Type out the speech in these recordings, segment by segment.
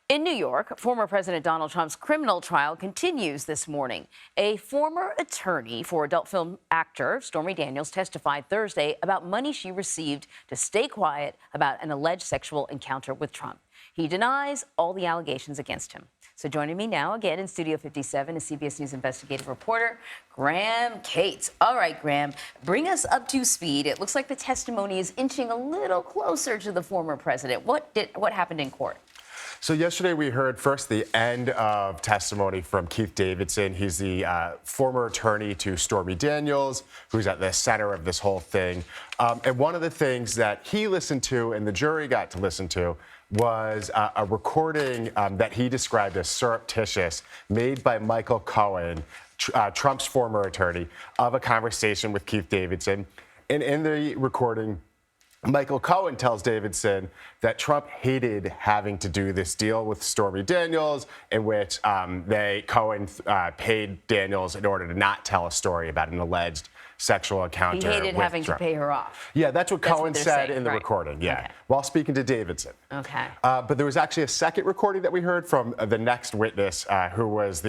In New York, former President Donald Trump's criminal trial continues this morning. A former attorney for adult film actor Stormy Daniels testified Thursday about money she received to stay quiet about an alleged sexual encounter with Trump. He denies all the allegations against him. So joining me now again in Studio 57 is CBS News investigative reporter Graham Cates. All right, Graham, bring us up to speed. It looks like the testimony is inching a little closer to the former president. What happened in court? So yesterday we heard first the end of testimony from Keith Davidson. He's the former attorney to Stormy Daniels, who's at the center of this whole thing. And one of the things that he listened to and the jury got to listen to was a recording that he described as surreptitious, made by Michael Cohen, Trump's former attorney, of a conversation with Keith Davidson. And in the recording, Michael Cohen tells Davidson that Trump hated having to do this deal with Stormy Daniels, in which Cohen paid Daniels in order to not tell a story about an alleged sexual encounter. He hated with having Trump. to pay her off. Yeah, that's what Cohen said saying, in the right. recording. Yeah, okay. While speaking to Davidson. Okay. But there was actually a second recording that we heard from the next witness, who was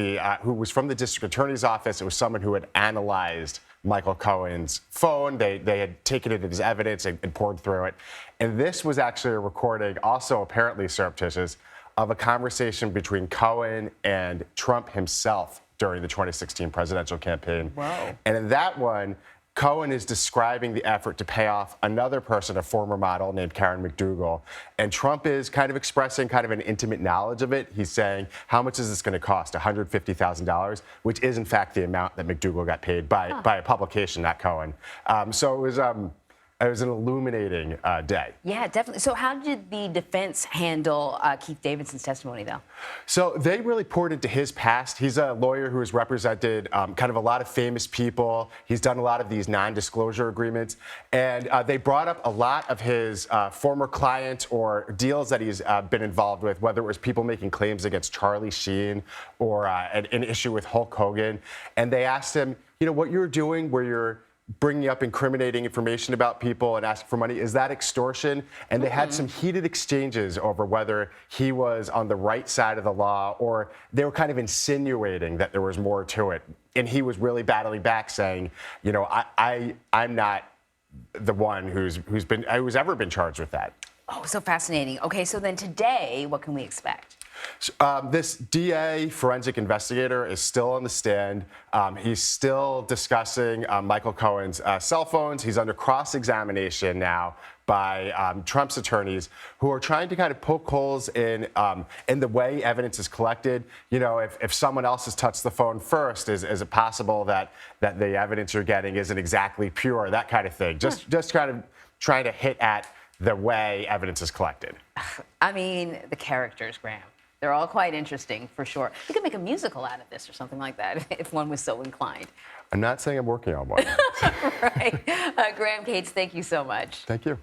from the district attorney's office. It was someone who had analyzed Michael Cohen's phone. They had taken it as evidence and poured through it. And this was actually a recording, also apparently surreptitious, of a conversation between Cohen and Trump himself during the 2016 presidential campaign. Whoa. And in that one, Cohen is describing the effort to pay off another person, a former model named Cohen and McDougal. And Trump is kind of expressing kind of an intimate knowledge of it. He's saying, how much is this going to cost? $150,000, which is in fact the amount that McDougal got paid by a publication, not Cohen. So it was an illuminating day. Yeah, definitely. So how did the defense handle Keith Davidson's testimony, though? So they really poured into his past. He's a lawyer who has represented kind of a lot of famous people. He's done a lot of these non-disclosure agreements. And they brought up a lot of his former clients or deals that he's been involved with, whether it was people making claims against Charlie Sheen or an issue with Hulk Hogan. And they asked him, what you're doing where you're bringing up incriminating information about people and asking for money, is that extortion? And they had some heated exchanges over whether he was on the right side of the law, or they were kind of insinuating that there was more to it. And he was really battling back, saying, I'm not the one who's ever been charged with that. Oh, so fascinating. Okay, so then today, what can we expect? This DA forensic investigator is still on the stand. He's still discussing Michael Cohen's cell phones. He's under cross-examination now by Trump's attorneys, who are trying to kind of poke holes in the way evidence is collected. If someone else has touched the phone first, is it possible that the evidence you're getting isn't exactly pure? That kind of thing. Just kind of trying to hit at the way evidence is collected. I mean, the characters, Graham. They're all quite interesting, for sure. You could make a musical out of this or something like that if one was so inclined. I'm not saying I'm working on one. Right. Graham Cates, thank you so much. Thank you.